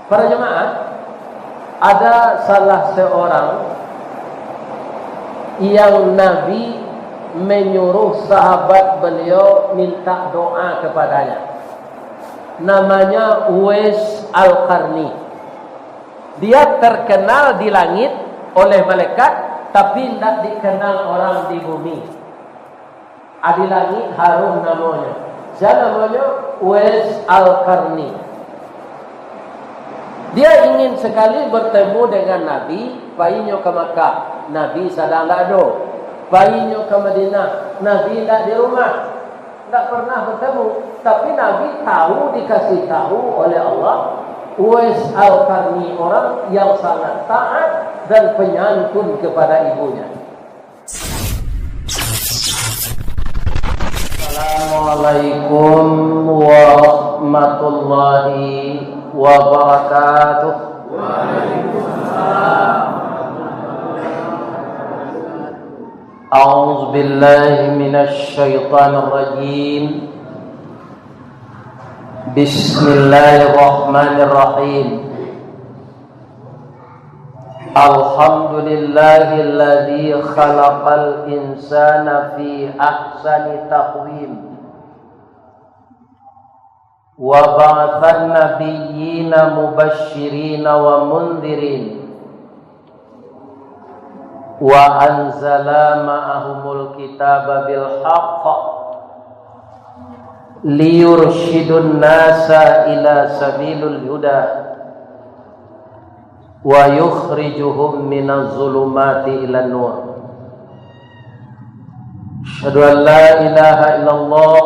Para jemaah, ada salah seorang yang Nabi menyuruh sahabat beliau minta doa kepadanya. Namanya Uwais Al-Qarni. Dia terkenal di langit oleh malaikat, tapi tidak dikenal orang di bumi. Di langit harum namanya. Siapa namanya? Uwais Al-Qarni. Dia ingin sekali bertemu dengan Nabi. Painyo ke Makkah, Nabi sedang tak ada. Painyo ke Madinah, Nabi tak di rumah, tak pernah bertemu. Tapi Nabi tahu, dikasih tahu oleh Allah, Uwais Al-Qarni orang yang sangat taat dan penyantun kepada ibunya. Assalamualaikum warahmatullahi wabarakatuh. Waalaikumsalam. A'udzu billahi minasy syaithanir rajim. Bismillahirrahmanirrahim. Alhamdulillahilladzi khalaqal insana fi ahsani taqwim wa ba'athan nabiyyina mubashshirina wa mundhirin wa anzala ma'ahumul kitaba bil haqq liyurshidun nasa ila sabilul huda wa yukhrijuhum minaz zulumati ilan nur. Asyhadu an la ilaha illallah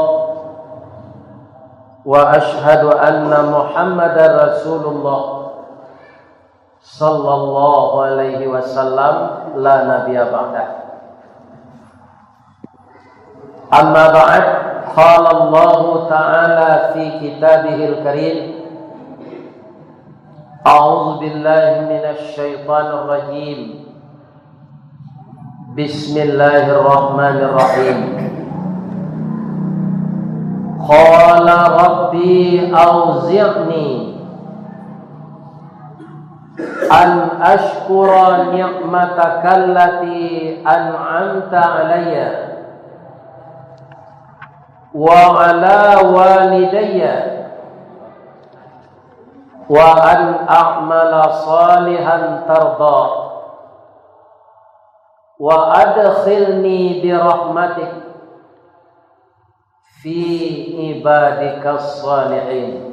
wa asyhadu anna Muhammadar Rasulullah sallallahu alaihi wasallam la nabiyya ba'dah. Amma ba'd, qala Allah ta'ala fi kitabihil karim, a'udzu billahi minasy syaithanir rajim. Bismillahirrahmanirrahim. Qala rabbi auzi'ni an ashkura ni'mataka allati an'amta alayya wa ala walidayya wa an a'mala salihan tarda wa adkhilni bi rahmatik fi ibadikas salihin.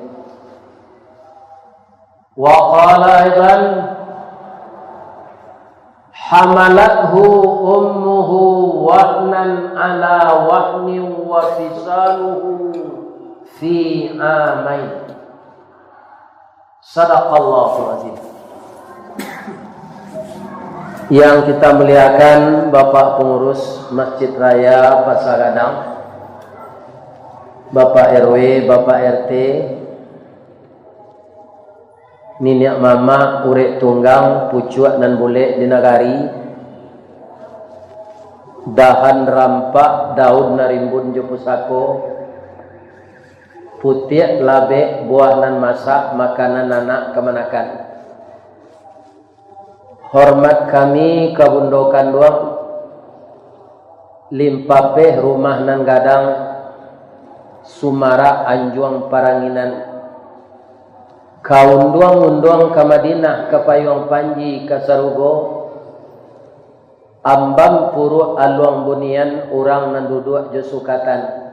Wa qala aidan hamalathu ummuhu wahnan ala wahnin wa fisaluhu fi amain. Sadaqallahul azim. Yang kita muliakan Bapak Pengurus Masjid Raya Pasar Gadang, Bapak RW, Bapak RT, Niniak Mama, Urek Tunggang, Pucuak dan Bule di Nagari, Dahan Rampak, Daun Narimbun Jepusako, Putiak Labe, Buah nan Masak, Makanan anak Kemanakan. Hormat kami Kabundokan Duang, Limpapeh Rumah nan Gadang, Sumara Anjuang Paranginan, Kaunduang-unduang ke Madinah, ke Payung Panji, ke Sarugo, Ambam Puru Aluang Bunian, Urang nan duduk Jesukatan,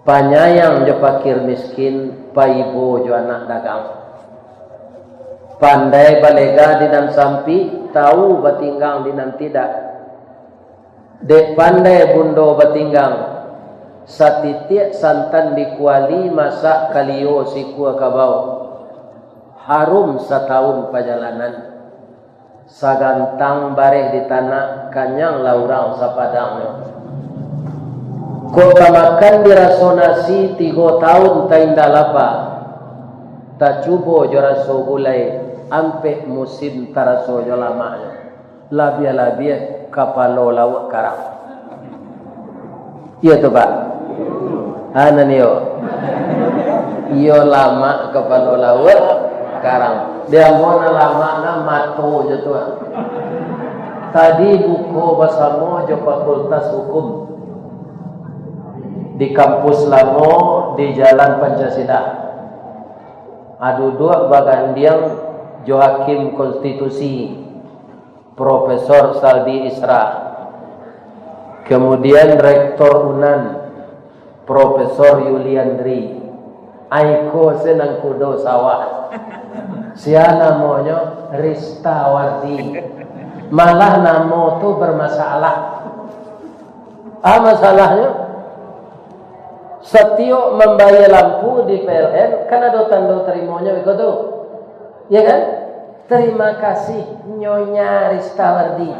Panyayang je pakir miskin, Paibo jo anak dagang, Pandai balega dinan sampi, Tahu batinggang dinan tidak, Dek pandai bundo batinggang, Satitiak santan dikuali, Masak kalio sikua kabau, Harum setahun perjalanan, Sagantang bareh di tanah, Kanyang laurang sapadangnya. Kota makan dirasonasi 3 tahun tainda lapa, Tak cubo joraso gulai, Ampe musim taraso jolamanya, Labia-labia kapalo lawak karang. Iya tuh Pak. Anan yo lama kapalo lawak, Sekarang dia mau lama mato je tu. Tadi buku bahasa Mojo Fakultas Hukum di kampus Lamo di Jalan Pancasila. Adu dua bagandiang Johakim Konstitusi Profesor Saldi Isra. Kemudian Rektor Unan Profesor Yuliandri. Aiko senang kudo sawah. Sia namanya Ristawardi. Malah namo tu bermasalah. Masalahnya setiap membayar lampu di PLN kan ada tanda terimanya begitu. Ya kan? Terima kasih Nyonya Ristawardi.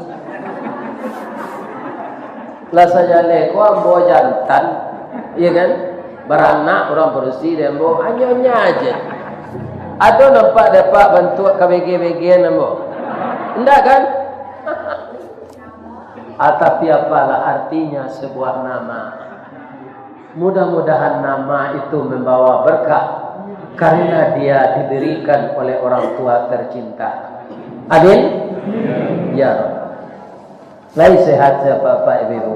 Lah saja leko ambo jantan, ya kan? Beranak orang presiden ambo nyonya aja. Ada nampak dapat bentuk KBG-BG ambo. Enggak kan? Tapi apalah artinya sebuah nama. Mudah-mudahan nama itu membawa berkah karena dia diberikan oleh orang tua tercinta. Amin? Ya Rabb. Lai sehat saya Bapak Ibu.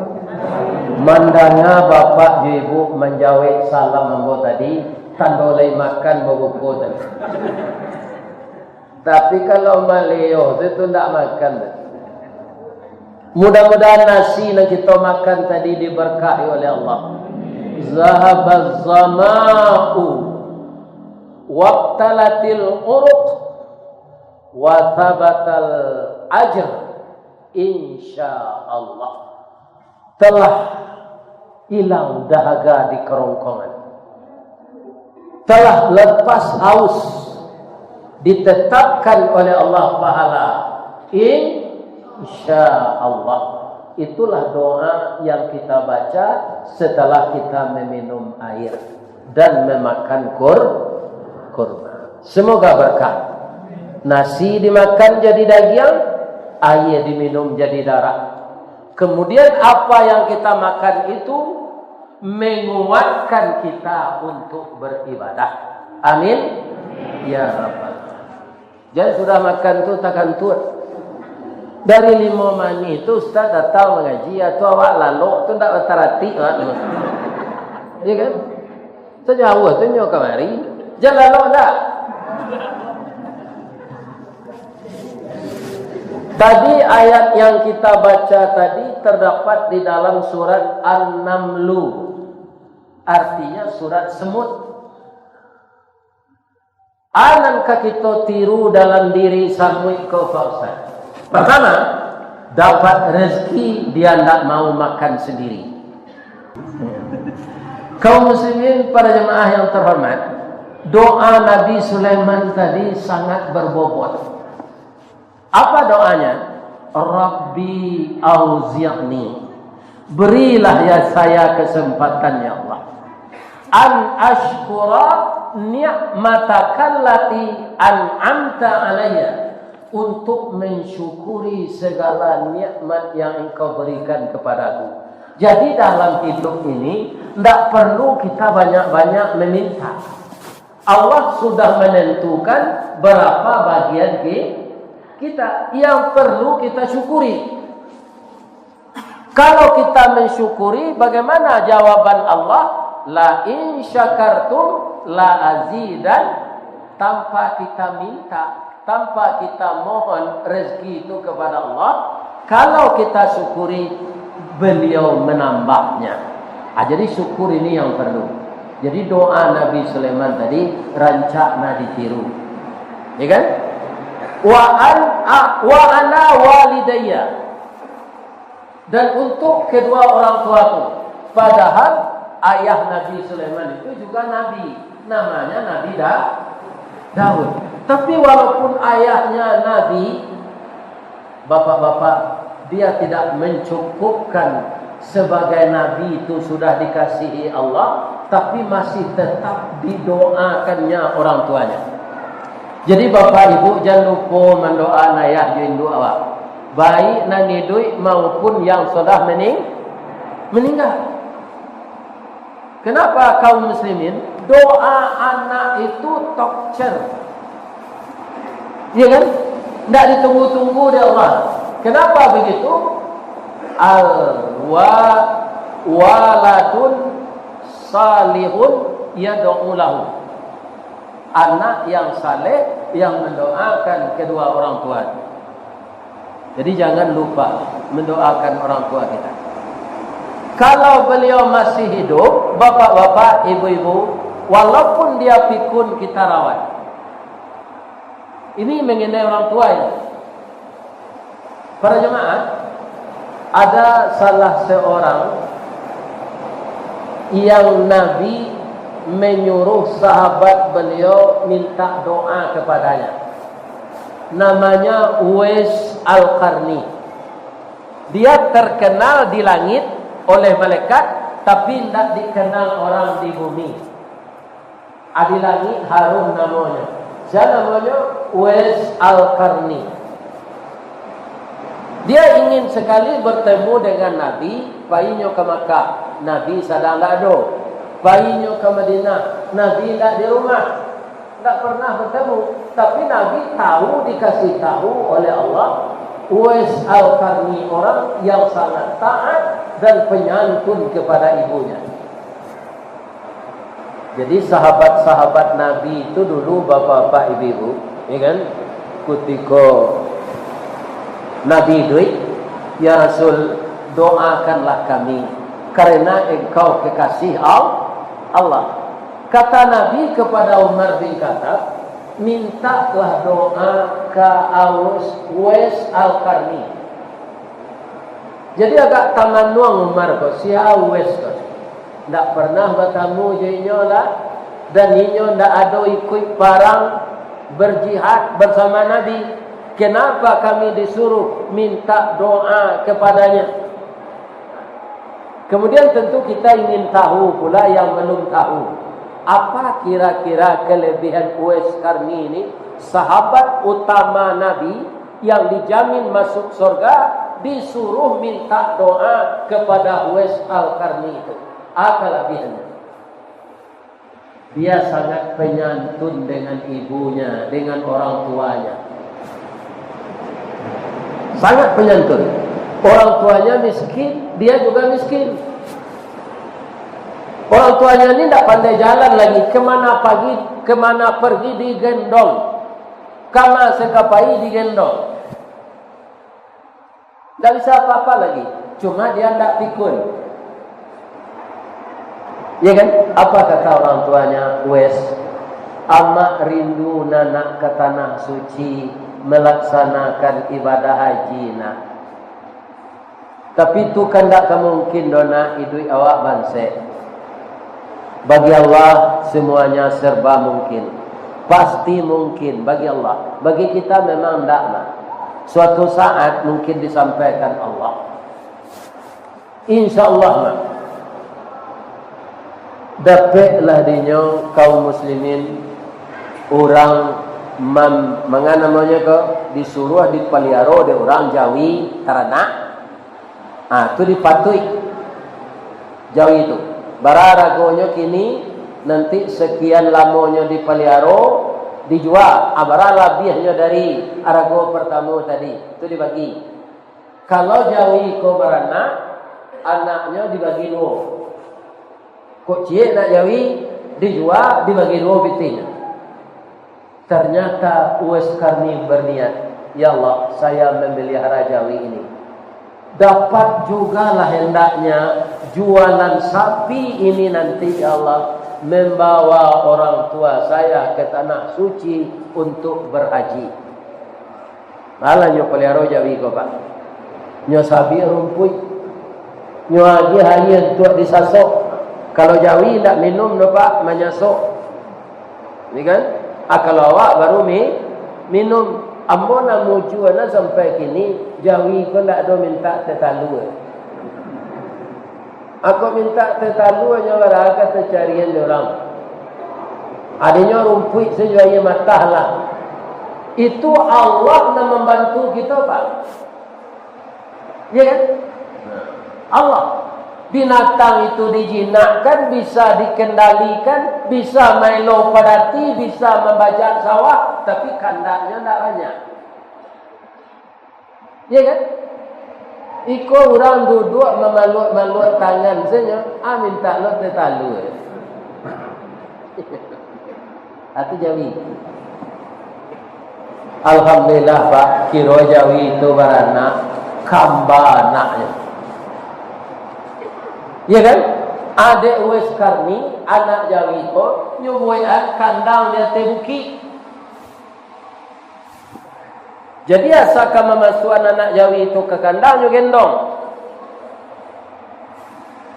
Mandanga Bapak Ibu menjawab salam ambo tadi, tanda lai makan buku tadi. Tapi kalau maleo itu tidak makan. Mudah-mudahan nasi yang kita makan tadi diberkahi oleh Allah. Zahabaz zama'u waqtalatil uruq wa thabatal ajr insyaallah. Telah hilang dahaga di kerongkongan, telah lepas haus, ditetapkan oleh Allah pahala insyaallah. Itulah doa yang kita baca setelah kita meminum air dan memakan kurma. Semoga berkah. Nasi dimakan jadi daging, air diminum jadi darah. Kemudian apa yang kita makan itu menguatkan kita untuk beribadah. Amin. Ya Rabbal. Jangan sudah makan tu takkan tuat. Dari 5 mani itu Ustaz datang mengaji atau awak lalu tu tak bertarati. Ya kan? Sejauh tu nyo kemari. Jangan lalu tak. Tadi ayat yang kita baca tadi terdapat di dalam surat An-Namlu. Artinya surat semut. Anankah kita tiru dalam diri samui ke Ustaz? Pertama, dapat rezeki dia tidak mau makan sendiri. Kaum muslimin para jemaah yang terhormat, doa Nabi Sulaiman tadi sangat berbobot. Apa doanya? Rabbi auzi'ni, berilah ya saya kesempatan ya Allah, an ashkura ni'matakallati an'amta alayya, untuk mensyukuri segala nikmat yang engkau berikan kepadaku. Jadi dalam hidup ini tidak perlu kita banyak-banyak meminta. Allah sudah menentukan berapa bagian kita yang perlu kita syukuri. Kalau kita mensyukuri, bagaimana jawaban Allah? La in syakartum la azidan, tanpa kita minta, tanpa kita mohon rezeki itu kepada Allah. Kalau kita syukuri, beliau menambahnya. Jadi syukur ini yang perlu. Jadi doa Nabi Sulaiman tadi rancakna ditiru. Ya kan? Wa ana walidayya, dan untuk kedua orang tuaku. Padahal ayah Nabi Sulaiman itu juga nabi, namanya Nabi Daud. Tapi walaupun ayahnya nabi, bapak-bapak, dia tidak mencukupkan sebagai nabi itu sudah dikasihi Allah, tapi masih tetap didoakannya orang tuanya. Jadi bapak ibu jangan lupa mendoa ayah jindu awak, baik nan hidup maupun yang sudah meninggal. Kenapa kaum muslimin doa anak itu torture? Ya kan? Tidak ditunggu-tunggu oleh Allah. Kenapa begitu? Waladun salihun yad'u lahu. Anak yang saleh yang mendoakan kedua orang tua. Jadi jangan lupa mendoakan orang tua kita. Kalau beliau masih hidup, bapak-bapak, ibu-ibu, walaupun dia pikun, kita rawat. Ini mengenai orang tua ya. Para jemaah, ada salah seorang yang Nabi menyuruh sahabat beliau minta doa kepadanya. Namanya Uwais Al-Qarni. Dia terkenal di langit oleh malaikat, tapi tidak dikenal orang di bumi. Di langit harum namanya. Siapa namanya? Uwais Al-Qarni. Dia ingin sekali bertemu dengan Nabi. Bayinya ke Makkah, Nabi sedang tak ada. Bayinya ke Madinah, Nabi tak di rumah, tak pernah bertemu. Tapi Nabi tahu, dikasih tahu oleh Allah, Uwais Al-Qarni orang yang sangat taat dan penyantun kepada ibunya. Jadi sahabat-sahabat Nabi itu dulu bapak-bapak, ibu-ibu, ya kan? Ketika Nabi duit, ya Rasul, doakanlah kami karena engkau kekasih Allah. Kata Nabi kepada Umar bin Khattab, mintalah doa ke Uwais Al-Qarni. Jadi agak tangan nuang Umar ko si Uwais ko. Tak pernah bertemu jadinya lah, dan inyo tak ada ikut parang berjihad bersama Nabi. Kenapa kami disuruh minta doa kepadanya? Kemudian tentu kita ingin tahu pula yang belum tahu. Apa kira-kira kelebihan Uwais Qarni ini? Sahabat utama Nabi yang dijamin masuk surga, disuruh minta doa kepada Uwais Al-Qarni itu. Apa kelebihannya? Dia sangat penyantun dengan ibunya, dengan orang tuanya. Sangat penyantun. Orang tuanya miskin, dia juga miskin. Orang tuanya ini tidak pandai jalan lagi. Kemana pergi digendong. Kama sekapai digendong. Tidak bisa apa-apa lagi. Cuma dia tidak pikun. Ya kan? Apa kata orang tuanya Uwais? Amak rindu nanak ke tanah suci, melaksanakan ibadah haji nak. Tapi itu kan tak mungkin dona idui awak banse. Bagi Allah semuanya serba mungkin. Pasti mungkin bagi Allah. Bagi kita memang tak. Suatu saat mungkin disampaikan Allah. InsyaAllah dapatlah dinyo kaum muslimin orang mengana namanya ke disuruh dipelihara de orang Jawi karena itu dipatui Jawi itu bararagonya kini nanti sekian lamanya dipelihara dijual abara lebihnya dari arago pertama tadi itu dibagi. Kalau Jawi ko beranak anaknya dibagi dua. Kok cie nak Jawi dijual dibagi dua bitinya. Ternyata Uwais Qarni berniat, ya Allah, saya memelihara Jawi ini. Dapat juga lah hendaknya jualan sapi ini nanti, ya Allah, membawa orang tua saya ke tanah suci untuk berhaji. Malah nyo pelihara Jawi ko pak. Nyo sapi rumput. Nyo lagi hanya untuk disasok. Kalau Jawi tidak minum no pak, menyasok. Ini kan? Kalau awak baru minum. Ambo namu juana sampai kini Jawi ko tidak ada minta tetalu. Aku minta tetalu hanya warga tercarian orang. Adanya rumput sejuaya matah lah. Itu Allah yang membantu kita pak. Ya kan? Allah. Binatang itu dijinakkan, bisa dikendalikan, bisa melo padati, bisa membajak sawah, tapi kandangnya tidak banyak. Ya kan? Iko orang duduk memalut-malut tangan saja, minta lo tetalu. Atau Jawi. Alhamdulillah Pak, kira Jawi itu beranak, kamba anaknya. Ya kan? Adik wes karni, anak Jawi itu nyubuian kandang dia tebuki. Jadi asal memasukkan anak Jawi itu ke kandang, nyo gendong.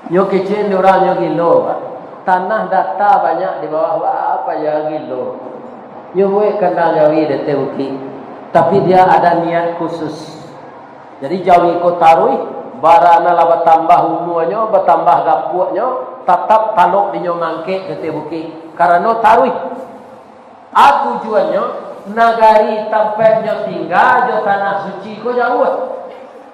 Nyo kecil orang nyo gilo, Pak. Tanah data banyak di bawah apa ya gilo. Nyo buat kandang Jawi dia tebuki. Tapi dia ada niat khusus. Jadi Jawi ko tarui. Barana lah bertambah umurnya, bertambah gapuknya, tetap taluk di nyomangke ke tebuki. Karena tarui. Tujuannya, nagari tempatnya tinggal, jo tanah suci ko jauh.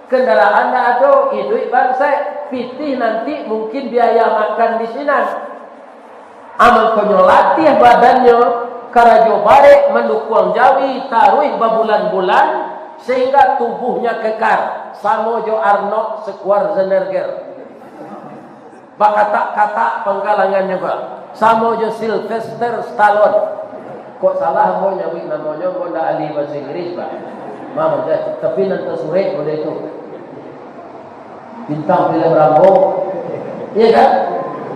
Kendaraan tak ada, hidup bangsa. Pitih nanti mungkin biaya makan di sini. Amal konyo latih badannya, karajo barek mendukung Jawi, tarui berbulan-bulan, sehingga tubuhnya kekar. Samo jo Arnold Schwarzenegger. Kata-kata penggalangannya Pak. Samo jo Sylvester Stallone. Kok salah mau nyawi namanya kok ndak ahli bahasa Inggris Pak. Mama tapi nanti sore boleh itu. Bintang film Rambo. Iya kan?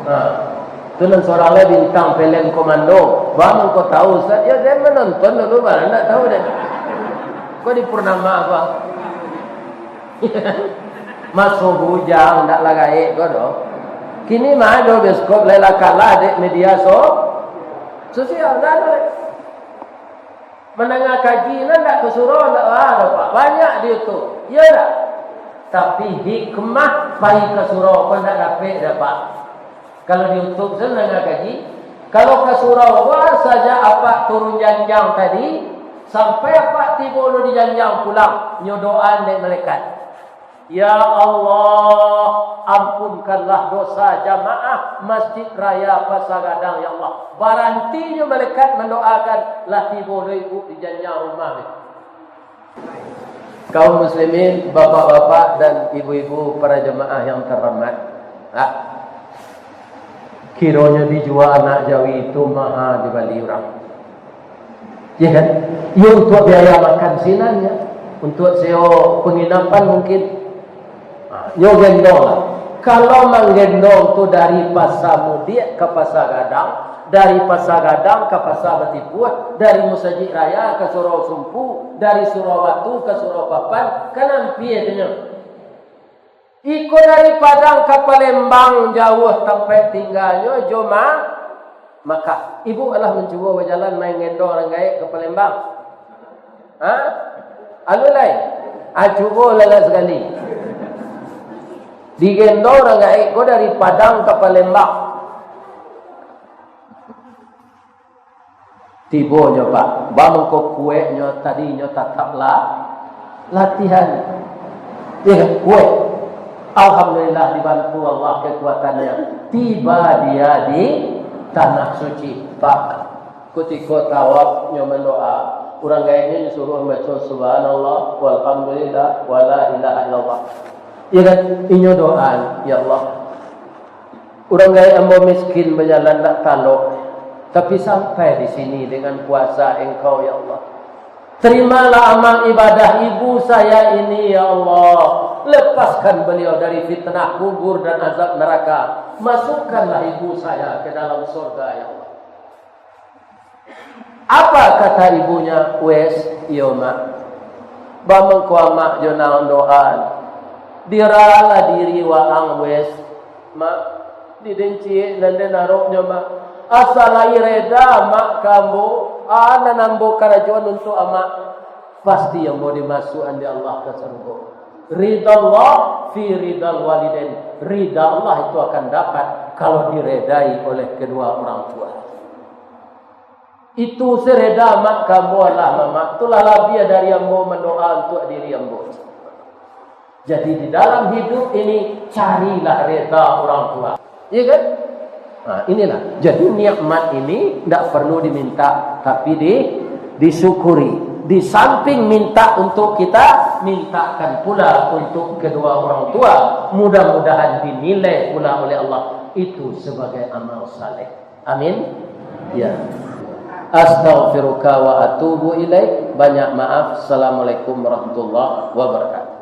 Nah, itu nan seorangnya bintang film Komando. Bang kau tahu Ustaz? Ya dia menonton dulu Bang, enggak tahu deh. Kok di Purnama apa? Masuk bujang ndak lagai kok do. Kini mah do bioskop lela kalah dek media sosial dah do. Menengah kaji ndak kesuruh ndak ada Pak. Banyak di YouTube. Ya dah. Tapi hikmah pai kesuruh kau ndak dapat dapat. Kalau di YouTube senengah kaji, kalau kesuruh wah saja apa turun janjang tadi sampai apa tiba lo di janjang pulang nyodoan dek malaikat. Ya Allah, ampunkanlah dosa jamaah Masjid Raya Pasagadang ya Allah. Barantinya malaikat mendoakan lah tiba ibu di janjang rumah. Kaum muslimin, bapak-bapak dan ibu-ibu para jemaah yang terhormat. Kiranya dijual anak Jawi itu mahal dibali orang. Ya kan? Ya untuk biaya makan sinannya, untuk SEO penginapan mungkin. Yo gendong lah. Kalau menggendong tu dari Pasar Mudik ke Pasar Gadang, dari Pasar Gadang ke Pasar Betipuah, dari Masjid Raya ke Surau Sumpu, dari Surawatu ke Surau Papan, kan ampinya. Iko dari Padang ke Palembang jauh tempat tinggalnya Joma, maka ibu adalah mencoba berjalan main gendong orang gaib ke Palembang. Alulai, cuba lala sekali. Digendong orang gaib ko dari Padang ke Palembang. Tibonya Pak, bangun ko kuenya tadinya tetaplah latihan. Ya kue. Alhamdulillah dibantu Allah kekuatannya. Tiba dia di tanah suci Pak. Ketika tawaf nyoman doa, orang gaibnya disuruh baca subhanallah walhamdulillah wala ilaha illallah. Ya kan, inyo doa, ya Allah. Orang gaib ambo miskin berjalan nak taluk, tapi sampai di sini dengan kuasa Engkau ya Allah. Terimalah amal ibadah ibu saya ini ya Allah. Lepaskan beliau dari fitnah kubur dan azab neraka. Masukkanlah ibu saya ke dalam surga ya Allah. Apa kata ibunya? Wes, iya mak. Bamang kuamak jonang doa. Diralah diri waang wes. Mak, didenci nande naroknya mak. Asalai reda mak kamu. Ana nambo karajuan untuk amak. Pasti yang mau dimasukkan di Allah ke surga. Ridha Allah fi ridal walidain. Ridha Allah itu akan dapat kalau diredai oleh kedua orang tua. Itu sereda mak kamu Allah mama. Itulah labia dari yang mau mendoa untuk diri yang mau. Jadi di dalam hidup ini carilah reda orang tua. Iya kan? Nah, inilah. Jadi nikmat ini tidak perlu diminta, tapi disyukuri. Di samping minta untuk kita, mintakan pula untuk kedua orang tua. Mudah-mudahan dinilai pula oleh Allah itu sebagai amal saleh. Amin. Ya. Astaghfiruka wa atubu ilaik. Banyak maaf. Assalamualaikum warahmatullahi wabarakatuh.